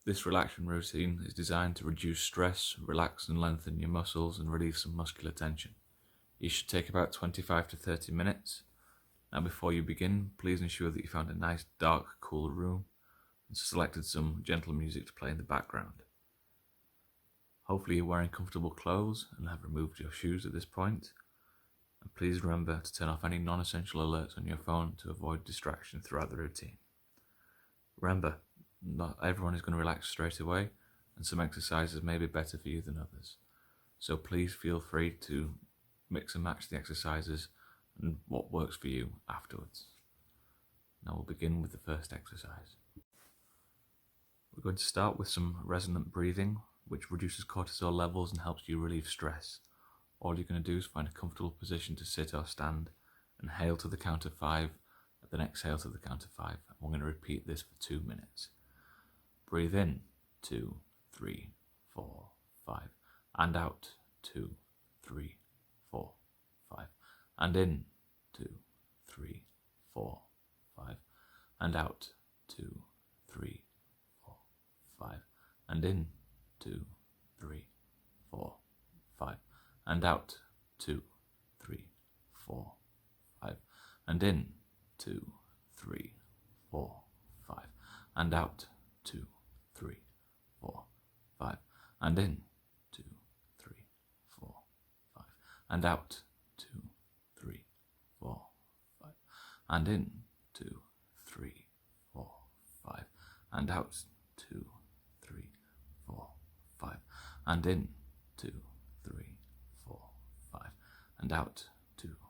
This relaxation routine is designed to reduce stress, relax and lengthen your muscles, and relieve some muscular tension. You should take about 25 to 30 minutes. Now before you begin, please ensure that you found a nice, dark, cool room and selected some gentle music to play in the background. Hopefully you're wearing comfortable clothes and have removed your shoes at this point. And please remember to turn off any non-essential alerts on your phone to avoid distraction throughout the routine. Remember, not everyone is going to relax straight away, and some exercises may be better for you than others. So please feel free to mix and match the exercises and what works for you afterwards. Now we'll begin with the first exercise. We're going to start with some resonant breathing, which reduces cortisol levels and helps you relieve stress. All you're going to do is find a comfortable position to sit or stand, inhale to the count of 5, and then exhale to the count of 5. And we're going to repeat this for 2 minutes. Breathe in, 2, 3, 4, 5, and out, 2, 3, 4, 5, and in, 2, 3, 4, 5, and out, 2, 3, 4, 5, and in, 2, 3, 4, 5, and out, 2, 3, 4, 5, and in, 2, 3, 4, 5, and out, 2, 3, 4, 5, and in, 2, 3, 4, 5, and out, 2, 3, 4, 5, and in, 2, 3, 4, 5, and out, 2, 3, 4, 5, and in, 2, 3, 4, 5, and out, 2,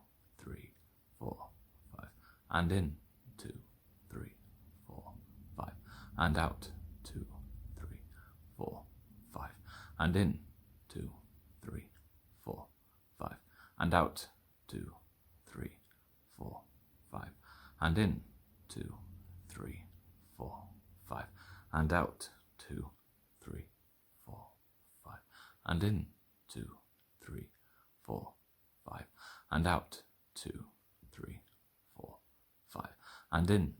3, 4, 5, and in, 2, 3, 4, 5, and out, 2, 3, 4, 5, and in, 2, 3, 4, 5, and out, 2, 3, 4, 5, and in, 2, 3, 4, 5, and out, 2, 3, 4, 5, and in, 2, 3, 4, 5, and out, 2, 3, 4, 5, and in,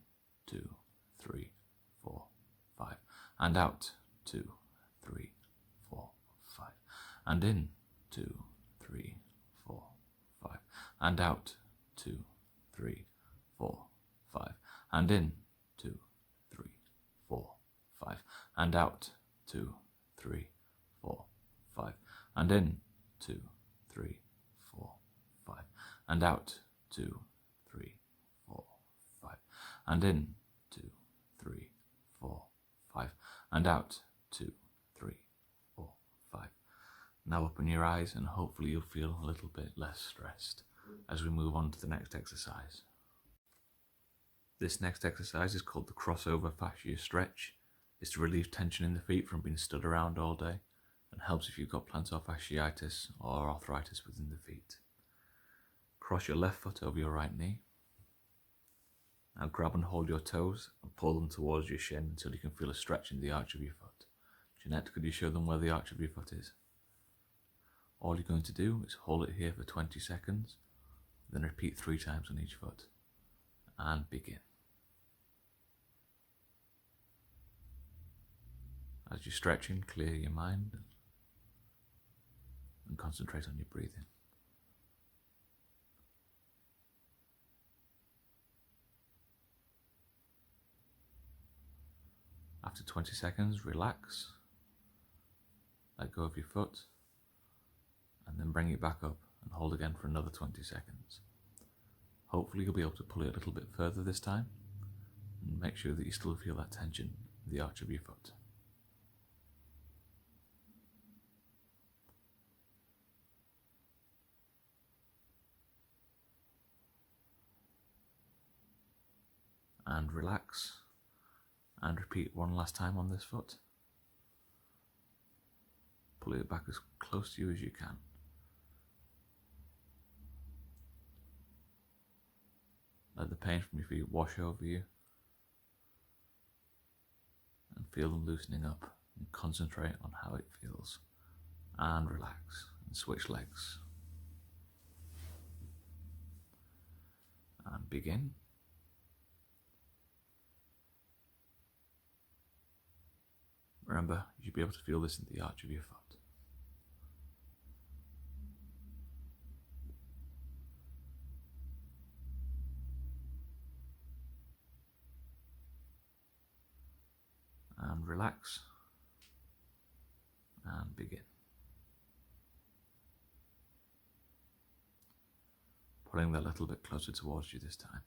2, 3, 4, 5, and out, 2, 3, 4, 5, and in, 2, 3, 4, 5, and out, 2, 3, 4, 5, and in, 2, 3, 4, 5, and out, 2, 3, 4, 5, and in, 2, 3, 4, 5, and out, 2, 3, 4, 5, and in, 2, 3, 4, 5, and out, 2, 3, 4, 5. Now open your eyes and hopefully you'll feel a little bit less stressed as we move on to the next exercise. This next exercise is called the crossover fascia stretch. It's to relieve tension in the feet from being stood around all day and helps if you've got plantar fasciitis or arthritis within the feet. Cross your left foot over your right knee. Now grab and hold your toes and pull them towards your shin until you can feel a stretch in the arch of your foot. Jeanette, could you show them where the arch of your foot is? All you're going to do is hold it here for 20 seconds, then repeat 3 times on each foot, and begin. As you're stretching, clear your mind and concentrate on your breathing. After 20 seconds, relax, let go of your foot, and then bring it back up and hold again for another 20 seconds. Hopefully you'll be able to pull it a little bit further this time, and make sure that you still feel that tension in the arch of your foot. And relax, and repeat one last time on this foot. Pull it back as close to you as you can. Let the pain from your feet wash over you and feel them loosening up, and concentrate on how it feels, and relax and switch legs and begin. Remember, you should be able to feel this in the arch of your foot. And relax. And begin. Pulling that a little bit closer towards you this time.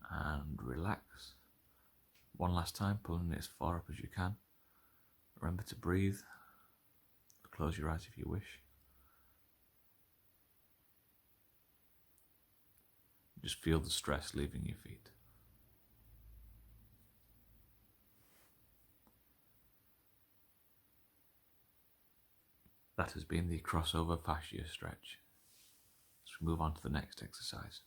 And relax. One last time, pulling it as far up as you can. Remember to breathe. Close your eyes if you wish. Just feel the stress leaving your feet. That has been the crossover fascia stretch. Let's move on to the next exercise.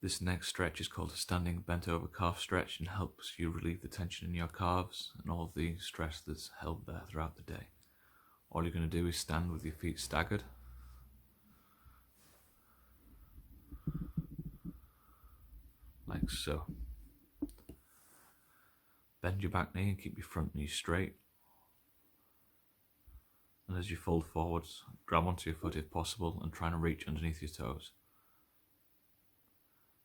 This next stretch is called a standing bent over calf stretch and helps you relieve the tension in your calves and all the stress that's held there throughout the day. All you're going to do is stand with your feet staggered. Like so. Bend your back knee and keep your front knee straight. And as you fold forwards, grab onto your foot if possible and try and reach underneath your toes.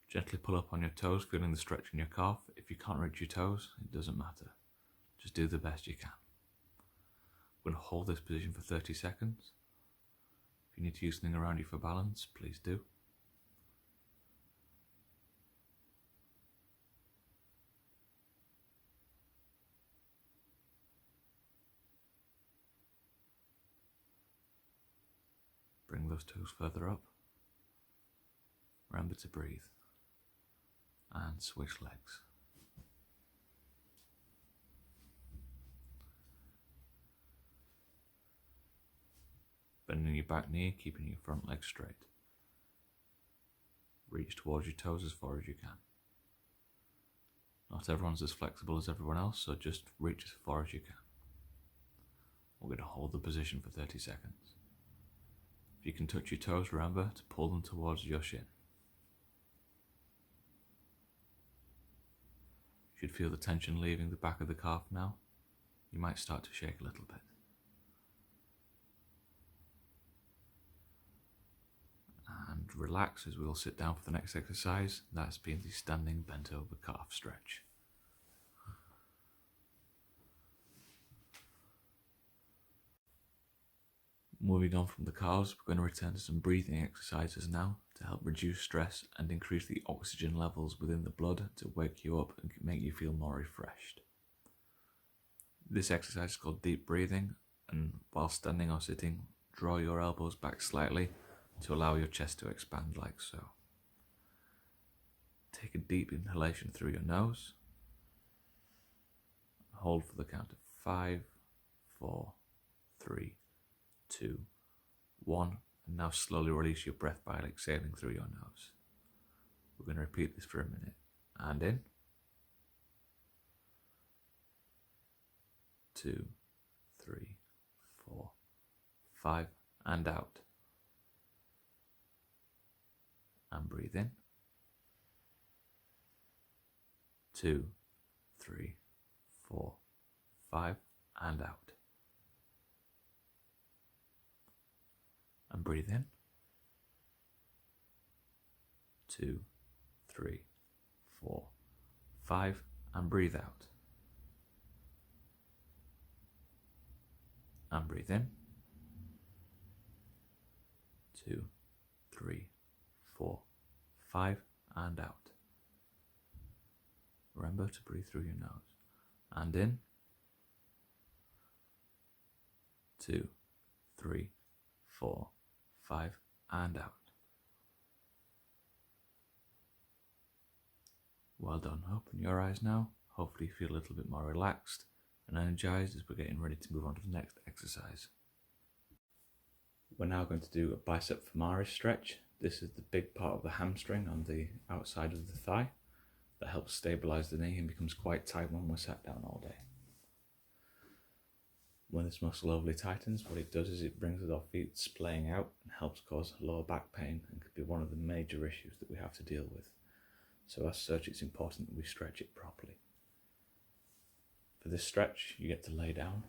Gently pull up on your toes, feeling the stretch in your calf. If you can't reach your toes, it doesn't matter. Just do the best you can. We're going to hold this position for 30 seconds. If you need to use something around you for balance, please do. Bring those toes further up. Remember to breathe. And switch legs. Bending your back knee, keeping your front leg straight. Reach towards your toes as far as you can. Not everyone's as flexible as everyone else, so just reach as far as you can. We're going to hold the position for 30 seconds. If you can touch your toes, remember to pull them towards your shin. You should feel the tension leaving the back of the calf now. You might start to shake a little bit. And relax as we'll sit down for the next exercise. That's been the standing bent over calf stretch. Moving on from the calves, we're going to return to some breathing exercises now to help reduce stress and increase the oxygen levels within the blood to wake you up and make you feel more refreshed. This exercise is called deep breathing, and while standing or sitting, draw your elbows back slightly to allow your chest to expand like so. Take a deep inhalation through your nose. Hold for the count of 5, 4, 3, 2, 1, and now slowly release your breath by exhaling through your nose. We're going to repeat this for a minute. And in. 2, 3, 4, 5, and out. And breathe in. 2, 3, 4, 5, and out. And breathe in. 2, 3, 4, 5, and breathe out. And breathe in. 2, 3, 4, 5, and out. Remember to breathe through your nose. And in. 2, 3, 4, 5, and out. Well done. Open your eyes now. Hopefully you feel a little bit more relaxed and energized as we're getting ready to move on to the next exercise. We're now going to do a bicep femoris stretch. This is the big part of the hamstring on the outside of the thigh that helps stabilize the knee and becomes quite tight when we're sat down all day. When this muscle overly tightens, what it does is it brings our feet splaying out and helps cause lower back pain, and could be one of the major issues that we have to deal with. So as such, it's important that we stretch it properly. For this stretch, you get to lay down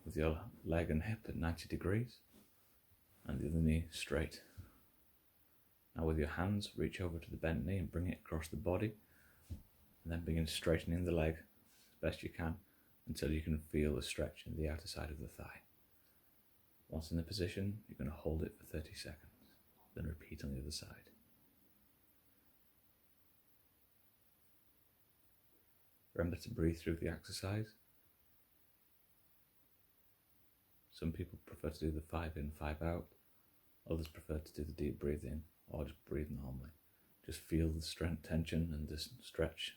with your leg and hip at 90 degrees and the other knee straight. Now with your hands, reach over to the bent knee and bring it across the body, and then begin straightening the leg as best you can until you can feel the stretch in the outer side of the thigh. Once in the position, you're going to hold it for 30 seconds, then repeat on the other side. Remember to breathe through the exercise. Some people prefer to do the 5 in, 5 out. Others prefer to do the deep breathing or just breathe normally. Just feel the strength, tension and the stretch,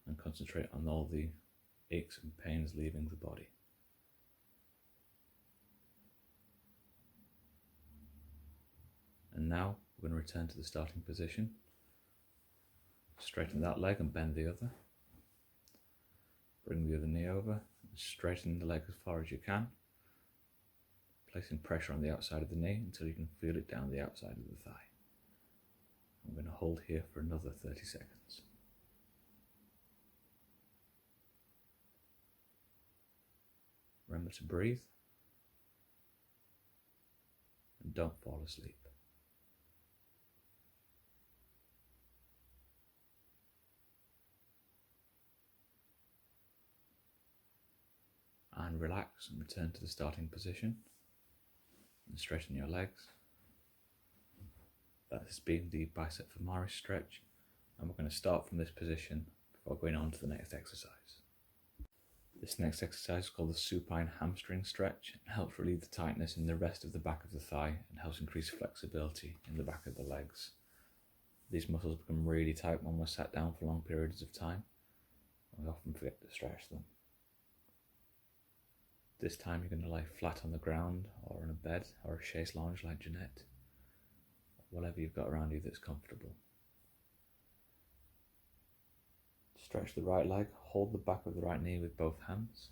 and concentrate on all the aches and pains leaving the body. And now we're going to return to the starting position. Straighten that leg and bend the other. Bring the other knee over and straighten the leg as far as you can, placing pressure on the outside of the knee until you can feel it down the outside of the thigh. I'm going to hold here for another 30 seconds. Remember to breathe and don't fall asleep. And relax and return to the starting position and straighten your legs. That has been the bicep femoris stretch, and we're going to start from this position before going on to the next exercise. This next exercise is called the supine hamstring stretch. It helps relieve the tightness in the rest of the back of the thigh and helps increase flexibility in the back of the legs. These muscles become really tight when we're sat down for long periods of time, and we often forget to stretch them. This time you're going to lie flat on the ground or on a bed or a chaise lounge like Jeanette, whatever you've got around you that's comfortable. Stretch the right leg, hold the back of the right knee with both hands.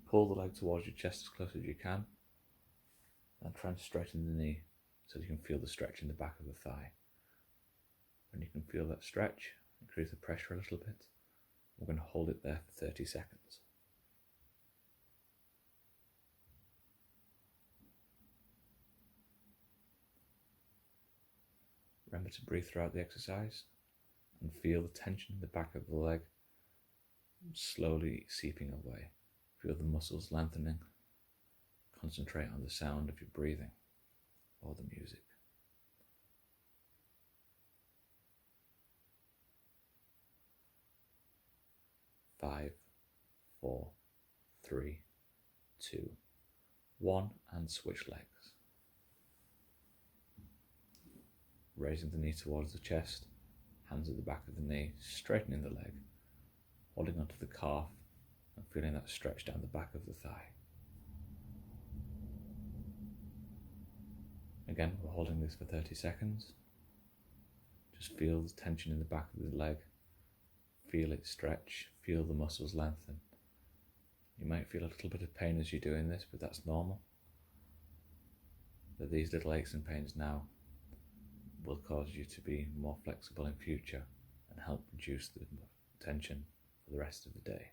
Pull the leg towards your chest as close as you can, and try and straighten the knee so you can feel the stretch in the back of the thigh. When you can feel that stretch, increase the pressure a little bit. We're going to hold it there for 30 seconds. Remember to breathe throughout the exercise and feel the tension in the back of the leg slowly seeping away. Feel the muscles lengthening. Concentrate on the sound of your breathing or the music. 5, 4, 3, 2, 1, and switch legs. Raising the knee towards the chest, hands at the back of the knee, straightening the leg, holding onto the calf and feeling that stretch down the back of the thigh. Again, we're holding this for 30 seconds. Just feel the tension in the back of the leg, feel it stretch, feel the muscles lengthen. You might feel a little bit of pain as you're doing this, but that's normal. But these little aches and pains now will cause you to be more flexible in future and help reduce the tension for the rest of the day.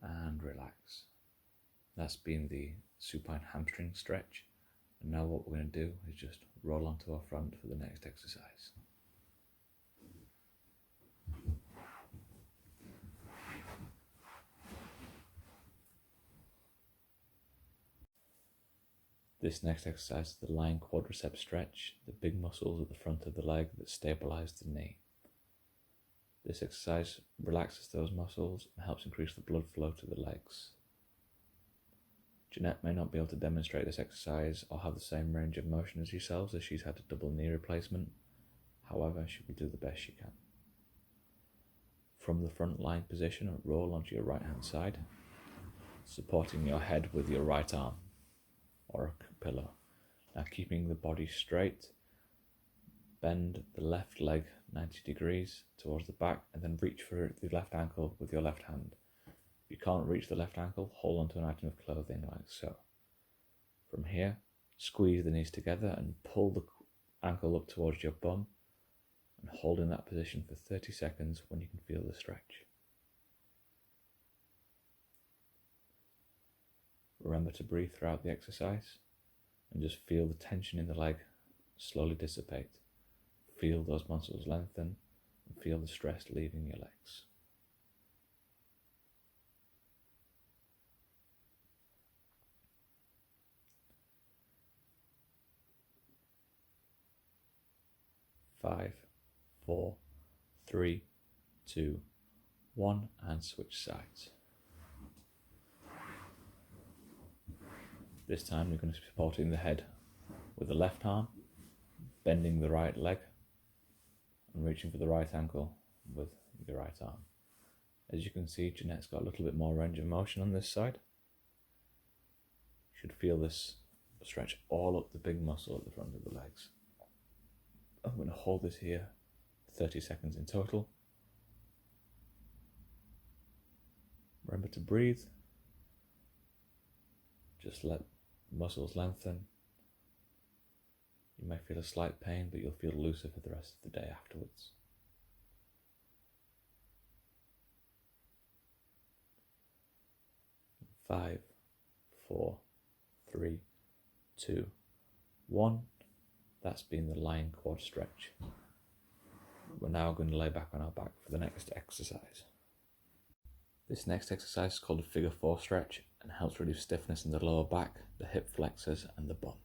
And relax. That's been the supine hamstring stretch, and now what we're going to do is just roll onto our front for the next exercise. This next exercise is the lying quadricep stretch, the big muscles at the front of the leg that stabilize the knee. This exercise relaxes those muscles and helps increase the blood flow to the legs. Jeanette may not be able to demonstrate this exercise or have the same range of motion as yourselves as she's had a double knee replacement. However, she will do the best she can. From the front lying position, roll onto your right hand side, supporting your head with your right arm or a pillow. Now keeping the body straight, bend the left leg 90 degrees towards the back and then reach for the left ankle with your left hand. If you can't reach the left ankle, hold onto an item of clothing like so. From here, squeeze the knees together and pull the ankle up towards your bum and hold in that position for 30 seconds when you can feel the stretch. Remember to breathe throughout the exercise and just feel the tension in the leg slowly dissipate. Feel those muscles lengthen and feel the stress leaving your legs. Five, 4, 3, 2, 1, and switch sides. This time you're going to be supporting the head with the left arm, bending the right leg, and reaching for the right ankle with your right arm. As you can see, Jeanette's got a little bit more range of motion on this side. You should feel this stretch all up the big muscle at the front of the legs. I'm going to hold this here 30 seconds in total. Remember to breathe. Just let muscles lengthen. You may feel a slight pain, but you'll feel looser for the rest of the day afterwards. Five, 4, 3, 2, 1. That's been the lying quad stretch. We're now going to lay back on our back for the next exercise. This next exercise is called a figure 4 stretch and helps reduce stiffness in the lower back, the hip flexors and the bum.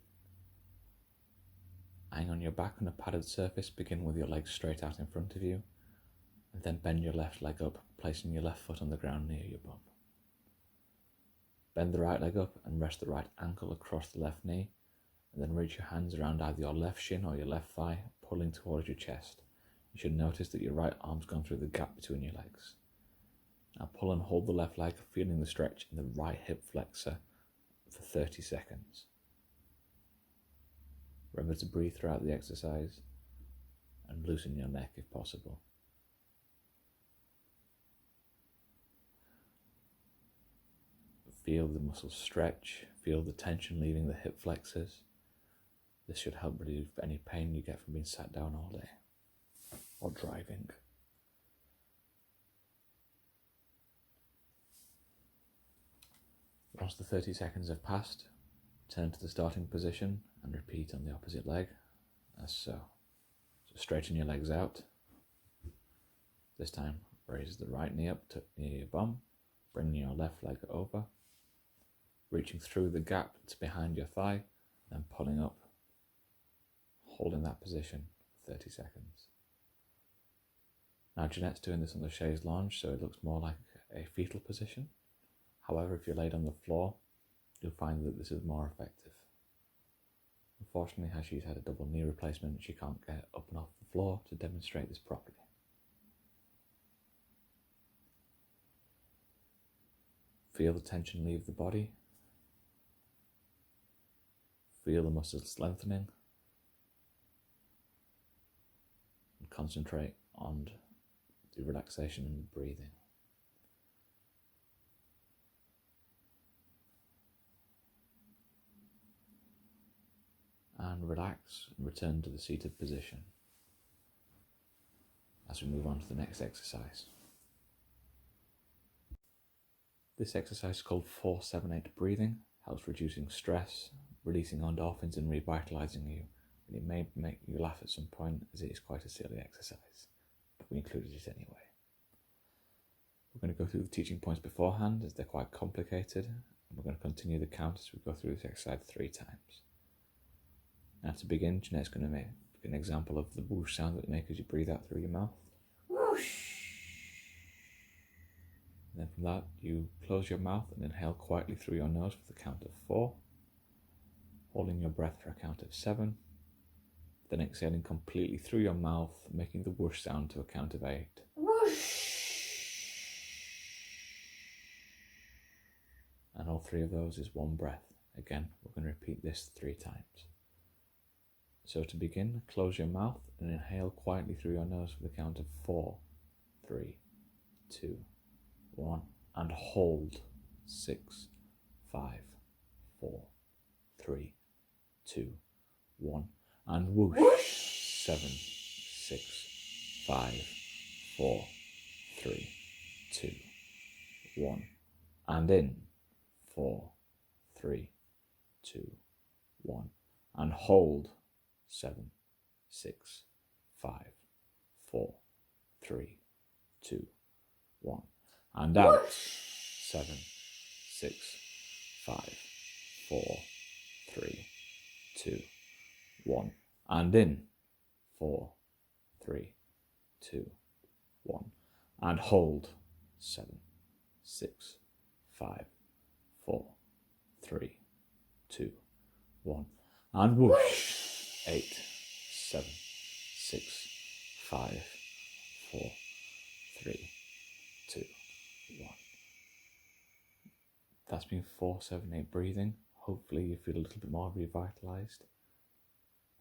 Lying on your back on a padded surface, begin with your legs straight out in front of you and then bend your left leg up, placing your left foot on the ground near your bum. Bend the right leg up and rest the right ankle across the left knee, and then reach your hands around either your left shin or your left thigh, pulling towards your chest. You should notice that your right arm's gone through the gap between your legs. Now pull and hold the left leg, feeling the stretch in the right hip flexor for 30 seconds. Remember to breathe throughout the exercise and loosen your neck if possible. Feel the muscles stretch, feel the tension leaving the hip flexors. This should help relieve any pain you get from being sat down all day or driving. Once the 30 seconds have passed, turn to the starting position and repeat on the opposite leg, as so. So straighten your legs out. This time, raise the right knee up to near your bum, bringing your left leg over, reaching through the gap that's behind your thigh, then pulling up, holding that position for 30 seconds. Now Jeanette's doing this on the chaise lounge, so it looks more like a fetal position. However, if you're laid on the floor, you'll find that this is more effective. Unfortunately, as she's had a double knee replacement, she can't get up and off the floor to demonstrate this properly. Feel the tension leave the body. Feel the muscles lengthening. And concentrate on the relaxation and the breathing. And relax and return to the seated position as we move on to the next exercise. This exercise is called 4-7-8 breathing, helps reducing stress, releasing endorphins and revitalizing you. And it may make you laugh at some point as it is quite a silly exercise, but we included it anyway. We're going to go through the teaching points beforehand as they're quite complicated, and we're going to continue the count as we go through this exercise 3 times. Now to begin, Jeanette's going to make an example of the whoosh sound that you make as you breathe out through your mouth. Whoosh! And then from that, you close your mouth and inhale quietly through your nose for the count of 4, holding your breath for a count of 7, then exhaling completely through your mouth, making the whoosh sound to a count of 8. Whoosh! And all 3 of those is one breath. Again, we're going to repeat this 3 times. So to begin, close your mouth and inhale quietly through your nose for the count of 4, 3, 2, 1, and hold 6, 5, 4, 3, 2, 1, and whoosh 7, 6, 5, 4, 3, 2, 1, and in 4, 3, 2, 1, and hold 7, 6, 5, 4, 3, 2, 1, and out 7, 6, 5, 4, 3, 2, 1, and in 4, 3, 2, 1, and hold 7, 6, 5, 4, 3, 2, 1, and whoosh 8, 7, 6, 5, 4, 3, 2, 1. That's been 4, 7, 8 breathing. Hopefully you feel a little bit more revitalized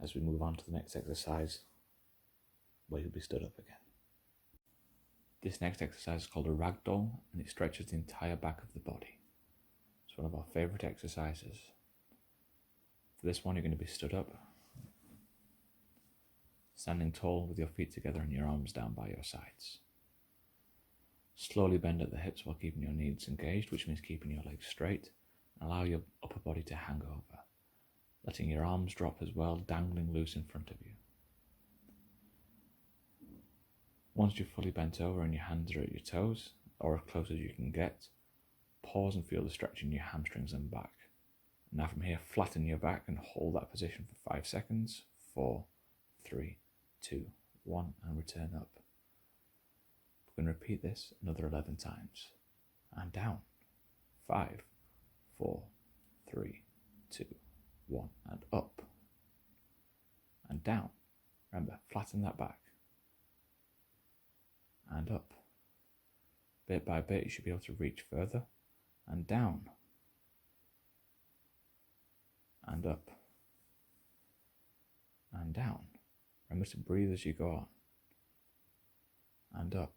as we move on to the next exercise, where you'll be stood up again. This next exercise is called a ragdoll, and it stretches the entire back of the body. It's one of our favourite exercises. For this one, you're going to be stood up, standing tall with your feet together and your arms down by your sides. Slowly bend at the hips while keeping your knees engaged, which means keeping your legs straight, and allow your upper body to hang over, letting your arms drop as well, dangling loose in front of you. Once you're fully bent over and your hands are at your toes, or as close as you can get, pause and feel the stretch in your hamstrings and back. Now from here, flatten your back and hold that position for 5 seconds. 4, 3, 2, 1, and return up. We're going to repeat this another 11 times. And down. 5, 4, 3, 2, 1, and up. And down. Remember, flatten that back. And up. Bit by bit, you should be able to reach further. And down. And up. And down. Remember to breathe as you go on. And up.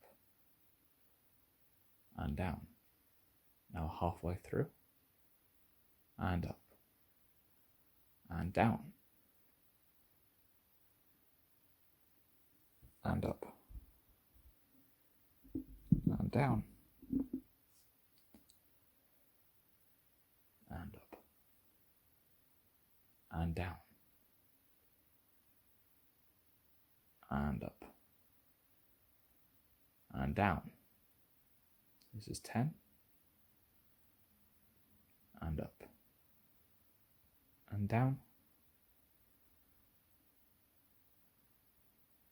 And down. Now halfway through. And up. And down. And up. And down. And up. And down. And up. And down. This is 10. And up. And down.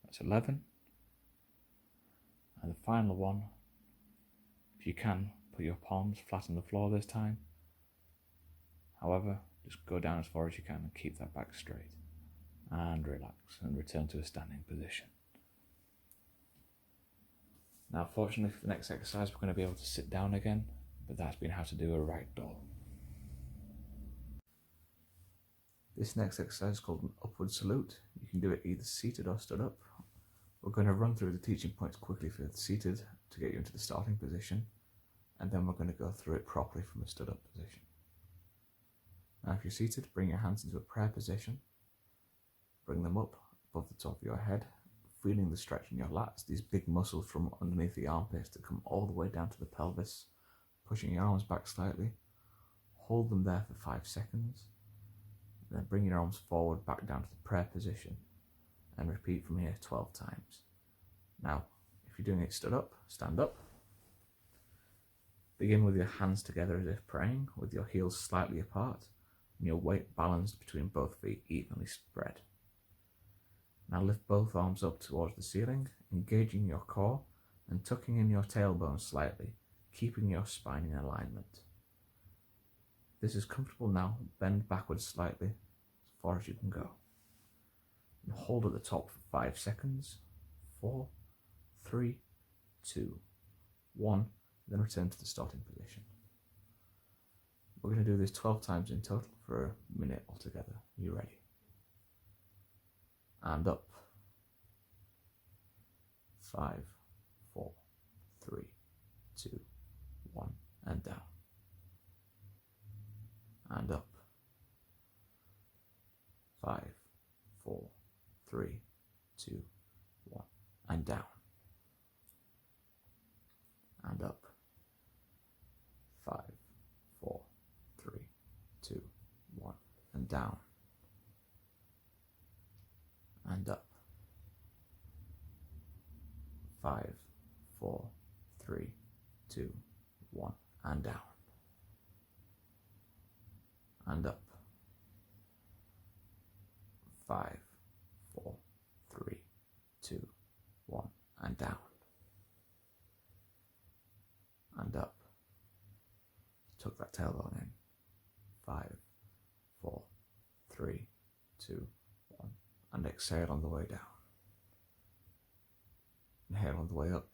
That's 11. And the final one, if you can, put your palms flat on the floor this time. However, just go down as far as you can and keep that back straight. And relax and return to a standing position. Now, fortunately for the next exercise, we're going to be able to sit down again, but that's been how to do a ragdoll. This next exercise is called an upward salute. You can do it either seated or stood up. We're going to run through the teaching points quickly for the seated to get you into the starting position, and then we're going to go through it properly from a stood up position. Now, if you're seated, bring your hands into a prayer position. Bring them up above the top of your head, feeling the stretch in your lats, these big muscles from underneath the armpits that come all the way down to the pelvis, pushing your arms back slightly. Hold them there for 5 seconds, then bring your arms forward back down to the prayer position, and repeat from here 12 times. Now, if you're doing it stood up, stand up. Begin with your hands together as if praying, with your heels slightly apart, and your weight balanced between both feet evenly spread. Now lift both arms up towards the ceiling, engaging your core and tucking in your tailbone slightly, keeping your spine in alignment. If this is comfortable now, bend backwards slightly, as far as you can go. And hold at the top for 5 seconds. 4, 3, 2, 1, then return to the starting position. We're going to do this 12 times in total for a minute altogether. Are you ready? and up. 5, 4, 3, 2, 1, and down. And up. 5, 4, 3, 2, 1, and down. And up. 5, 4, 3, 2, 1, and down. And up. 5, 4, 3, 2, 1, and down. And up. 5, 4, 3, 2, 1, and down. And up. Tuck that tailbone in. 5, 4, 3, 2, 1, and exhale on the way down. Inhale on the way up.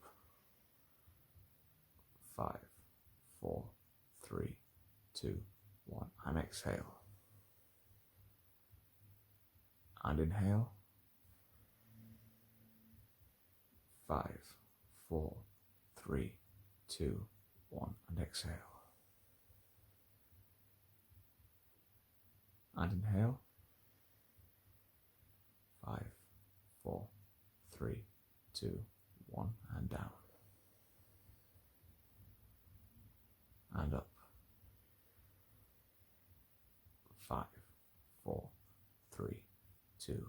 5, 4, 3, 2, 1, and exhale. And inhale. 5, 4, 3, 2, 1, and exhale. And inhale. 5, 4, 3, 2, 1, and down. And up. 5, 4, 3, 2,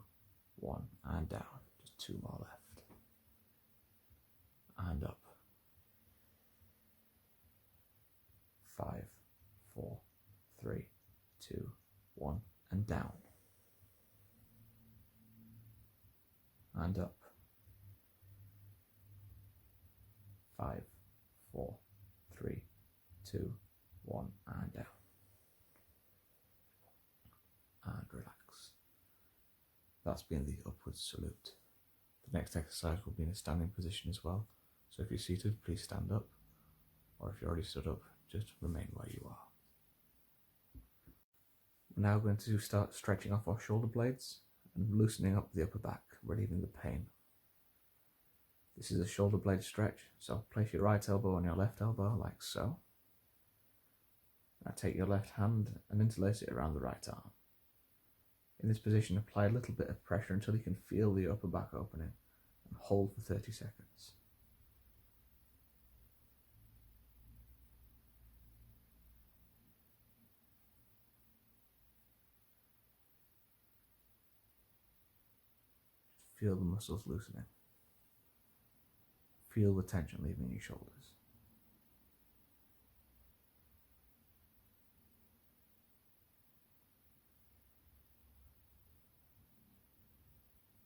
1, and down. Just 2 more left. And up. 5, 4, 3, 2, 1, and down. And up. 5, 4, 3, 2, 1, and down. And relax. That's been the upward salute. The next exercise will be in a standing position as well. So if you're seated, please stand up. Or if you're already stood up, just remain where you are. We're now going to start stretching off our shoulder blades and loosening up the upper back, relieving the pain. This is a shoulder blade stretch, so place your right elbow on your left elbow, like so. Now take your left hand and interlace it around the right arm. In this position, apply a little bit of pressure until you can feel the upper back opening, and hold for 30 seconds. Feel the muscles loosening. Feel the tension leaving your shoulders.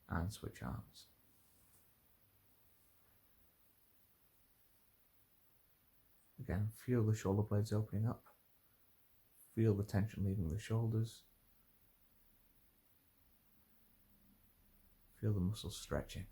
And switch arms. Again, feel the shoulder blades opening up. Feel the tension leaving the shoulders. Feel the muscles stretching.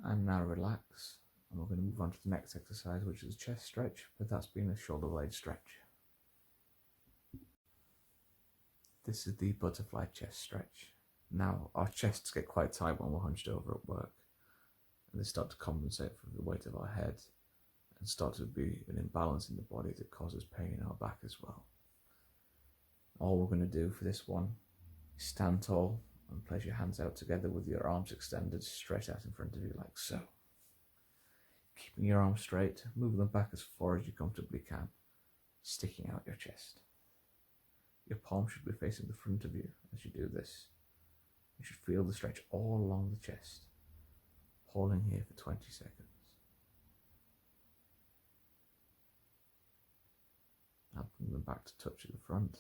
And now relax, and we're going to move on to the next exercise, which is a chest stretch, but that's been a shoulder blade stretch. This is the butterfly chest stretch. Now, our chests get quite tight when we're hunched over at work, and they start to compensate for the weight of our head, and start to be an imbalance in the body that causes pain in our back as well. All we're going to do for this one is stand tall and place your hands out together with your arms extended straight out in front of you, like so. Keeping your arms straight, move them back as far as you comfortably can, sticking out your chest. Your palm should be facing the front of you as you do this. You should feel the stretch all along the chest, holding here for 20 seconds. Now bring them back to touch at the front,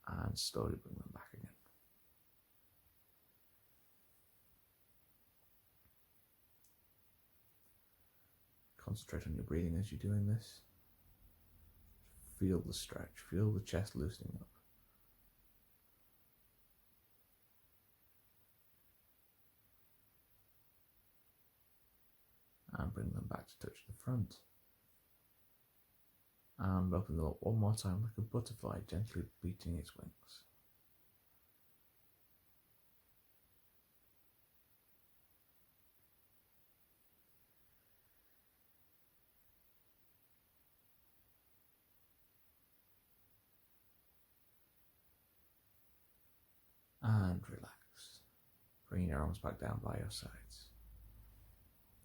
and slowly bring them back again. Concentrate on your breathing as you're doing this. Feel the stretch, feel the chest loosening up. and bring them back to touch the front. And open them up one more time like a butterfly, gently beating its wings. And relax. Bring your arms back down by your sides.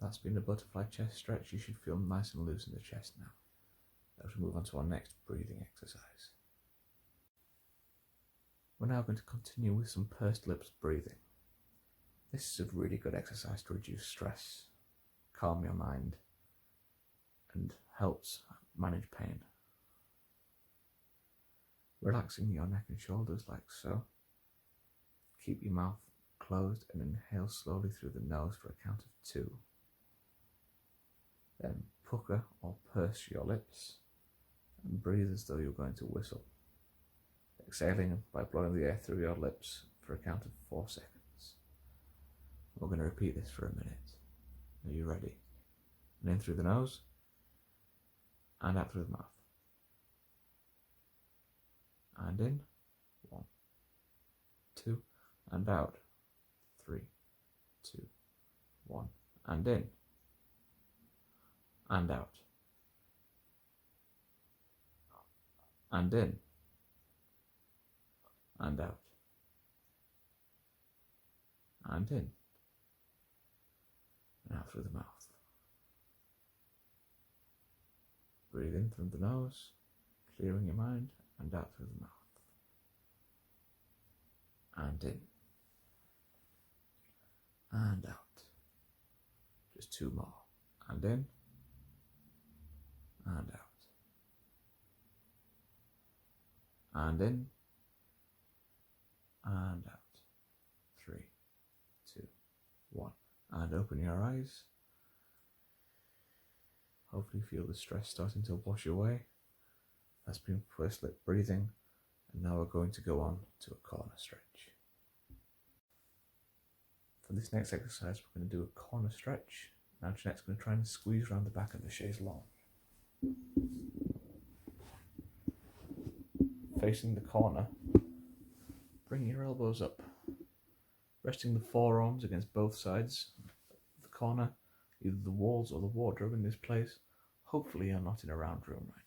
That's been a butterfly chest stretch. You should feel nice and loose in the chest now. Let's move on to our next breathing exercise. We're now going to continue with some pursed lips breathing. This is a really good exercise to reduce stress, calm your mind, and helps manage pain. Relaxing your neck and shoulders like so. Keep your mouth closed and inhale slowly through the nose for a count of 2. Then pucker or purse your lips and breathe as though you're going to whistle, exhaling by blowing the air through your lips for a count of 4 seconds. We're going to repeat this for a minute. Are you ready? And in through the nose and out through the mouth. And in, 1, 2, and out, 3, 2, 1, and in, and out, and in, and out, and in, and out through the mouth. Breathe in through the nose, clearing your mind, and out through the mouth. And in. And out. Just 2 more. And in. And out. And in. And out. 3, 2, 1. And open your eyes. Hopefully feel the stress starting to wash away. That's been pursed lip breathing. And now we're going to go on to a corner stretch. For this next exercise, we're going to do a corner stretch. Now Jeanette's going to try and squeeze around the back of the chaise longue. Facing the corner, bring your elbows up, resting the forearms against both sides of the corner, either the walls or the wardrobe in this place. Hopefully you're not in a round room right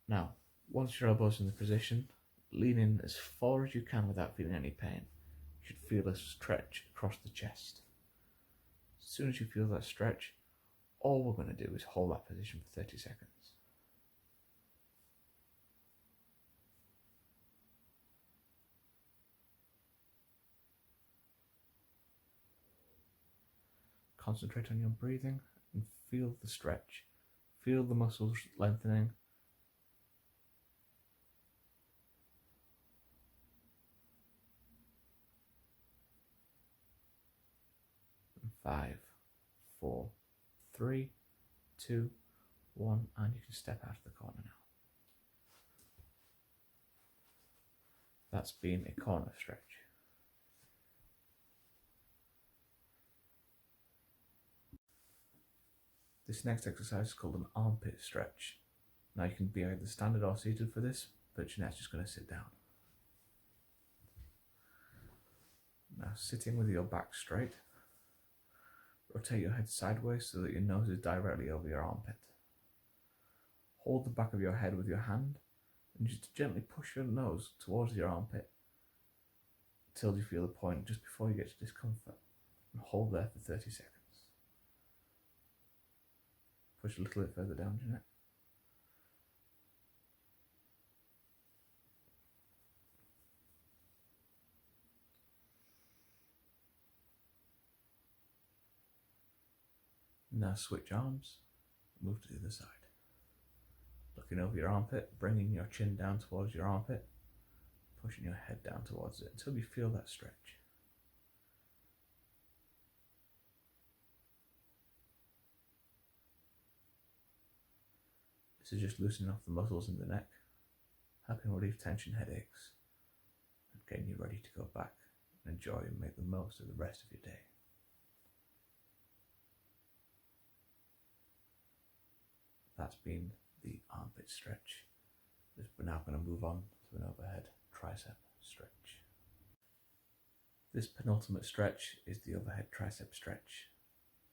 now. Now, once your elbow's in the position, lean in as far as you can without feeling any pain. You should feel a stretch across the chest. As soon as you feel that stretch, all we're going to do is hold that position for 30 seconds. Concentrate on your breathing and feel the stretch. Feel the muscles lengthening. 5, 4, 3, 2, 1, and you can step out of the corner now. That's been a corner stretch. This next exercise is called an armpit stretch. Now you can be either standing or seated for this, but Jeanette's just going to sit down. Now sitting with your back straight, rotate your head sideways so that your nose is directly over your armpit. Hold the back of your head with your hand and just gently push your nose towards your armpit until you feel a point just before you get to discomfort, and hold there for 30 seconds. Push a little bit further down, Jeanette. Now switch arms, move to the other side. Looking over your armpit, bringing your chin down towards your armpit, pushing your head down towards it until you feel that stretch. This is just loosening off the muscles in the neck, helping relieve tension, headaches, and getting you ready to go back and enjoy and make the most of the rest of your day. that's been the armpit stretch. We're now going to move on to an overhead tricep stretch. This penultimate stretch is the overhead tricep stretch.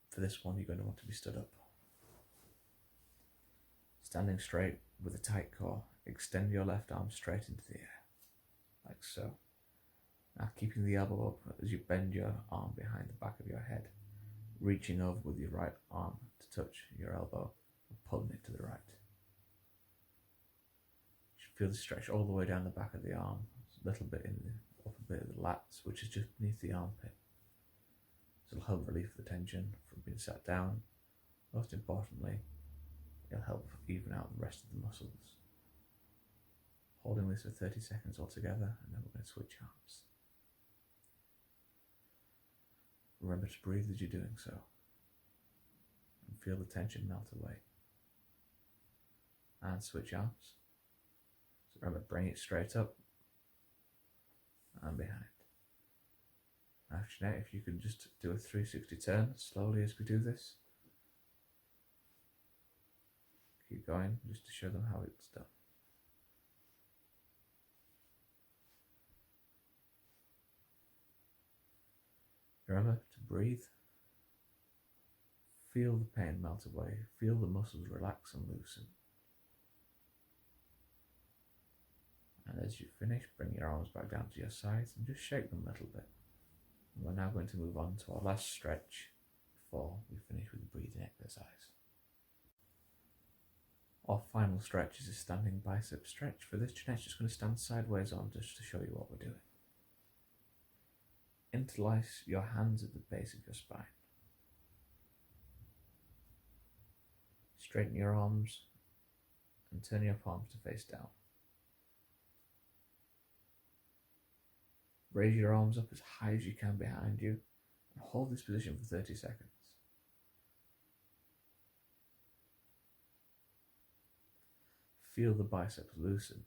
For this one, you're going to want to be stood up. Standing straight with a tight core, extend your left arm straight into the air, like so. Now keeping the elbow up as you bend your arm behind the back of your head, reaching over with your right arm to touch your elbow and pulling it to the right. You should feel the stretch all the way down the back of the arm, a little bit in the upper bit of the lats, which is just beneath the armpit. This will help relieve the tension from being sat down. Most importantly, it'll help even out the rest of the muscles. Holding this for 30 seconds altogether, and then we're going to switch arms. Remember to breathe as you're doing so, and feel the tension melt away. And switch arms. So remember, bring it straight up and behind. Actually, if you could just do a 360 turn slowly as we do this. Keep going, just to show them how it's done. Remember to breathe. Feel the pain melt away. Feel the muscles relax and loosen. And as you finish, bring your arms back down to your sides and just shake them a little bit. And we're now going to move on to our last stretch before we finish with the breathing exercise. Our final stretch is a standing bicep stretch. For this, Jeanette's just going to stand sideways on just to show you what we're doing. Interlace your hands at the base of your spine. Straighten your arms and turn your palms to face down. Raise your arms up as high as you can behind you and hold this position for 30 seconds. Feel the biceps loosen.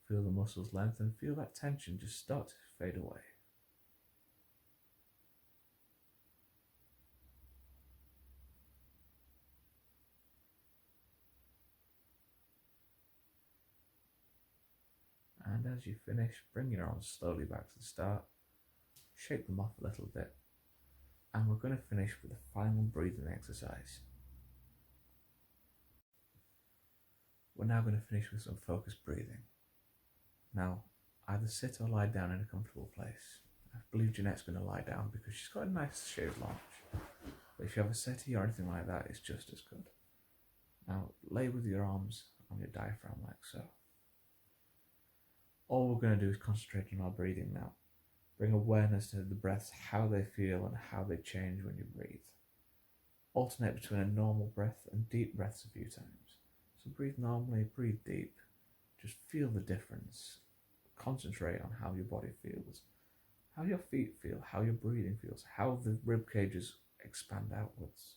Feel the muscles lengthen. Feel that tension just start to fade away. And as you finish, bring your arms slowly back to the start, shake them off a little bit, and we're going to finish with a final breathing exercise. We're now going to finish with some focused breathing. Now, either sit or lie down in a comfortable place. I believe Jeanette's going to lie down because she's got a nice shaded lounge. But if you have a settee or anything like that, it's just as good. Now, lay with your arms on your diaphragm like so. All we're going to do is concentrate on our breathing now. Bring awareness to the breaths, how they feel and how they change when you breathe. Alternate between a normal breath and deep breaths a few times. So breathe normally, breathe deep. Just feel the difference. Concentrate on how your body feels, how your feet feel, how your breathing feels, how the rib cages expand outwards.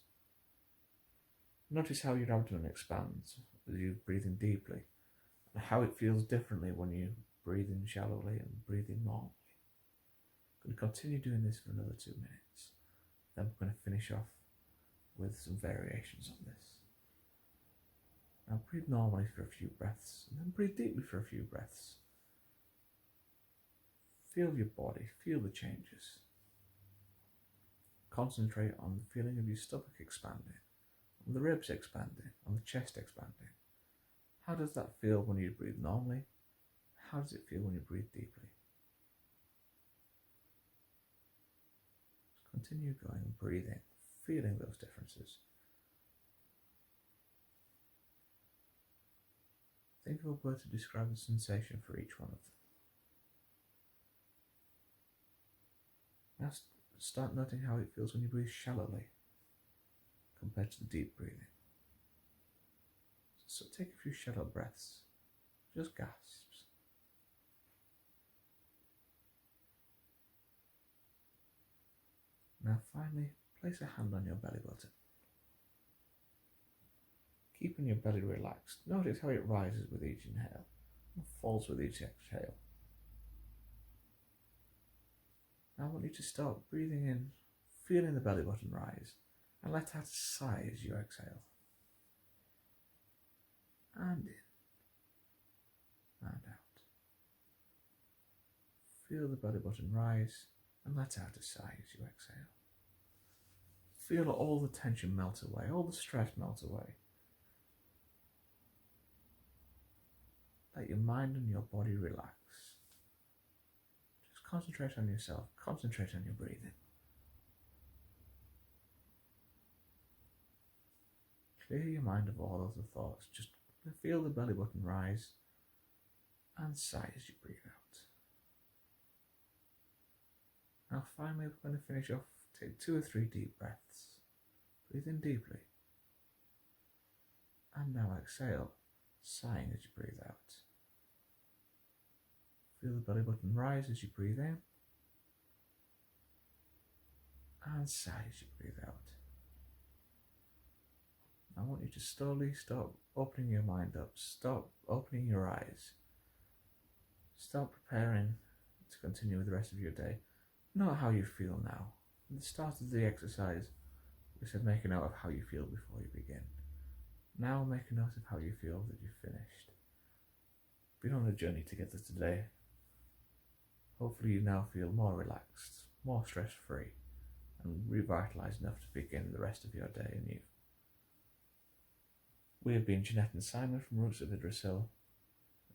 Notice how your abdomen expands as you're breathing deeply, and how it feels differently when you breathe in shallowly and breathe in normally. I'm going to continue doing this for another 2 minutes. Then we're going to finish off with some variations on this. Now breathe normally for a few breaths, and then breathe deeply for a few breaths. Feel your body, feel the changes. Concentrate on the feeling of your stomach expanding, on the ribs expanding, on the chest expanding. How does that feel when you breathe normally? How does it feel when you breathe deeply? Just continue going and breathing, feeling those differences. Think of a word to describe the sensation for each one of them. Now start noting how it feels when you breathe shallowly compared to the deep breathing. So take a few shallow breaths, just gasps. Now finally, place a hand on your belly button. Keeping your belly relaxed, notice how it rises with each inhale and falls with each exhale. Now I want you to start breathing in, feeling the belly button rise, and let out a sigh as you exhale. and in and out. Feel the belly button rise and let out a sigh as you exhale. Feel all the tension melt away, all the stress melt away. Let your mind and your body relax. Just concentrate on yourself, concentrate on your breathing. Clear your mind of all other thoughts. Just feel the belly button rise and sigh as you breathe out. Now finally we're going to finish off. Take 2 or 3 deep breaths. Breathe in deeply. And now exhale, sighing as you breathe out. Feel the belly button rise as you breathe in. And sigh as you breathe out. I want you to slowly stop opening your mind up. Stop opening your eyes. Start preparing to continue with the rest of your day. Not how you feel now. At the start of the exercise, we said make a note of how you feel before you begin. Now make a note of how you feel that you've finished. Been on a journey together today. Hopefully you now feel more relaxed, more stress-free, and revitalised enough to begin the rest of your day anew. We have been Jeanette and Simon from Roots of Idris Hill,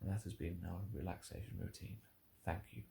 and that has been our relaxation routine. Thank you.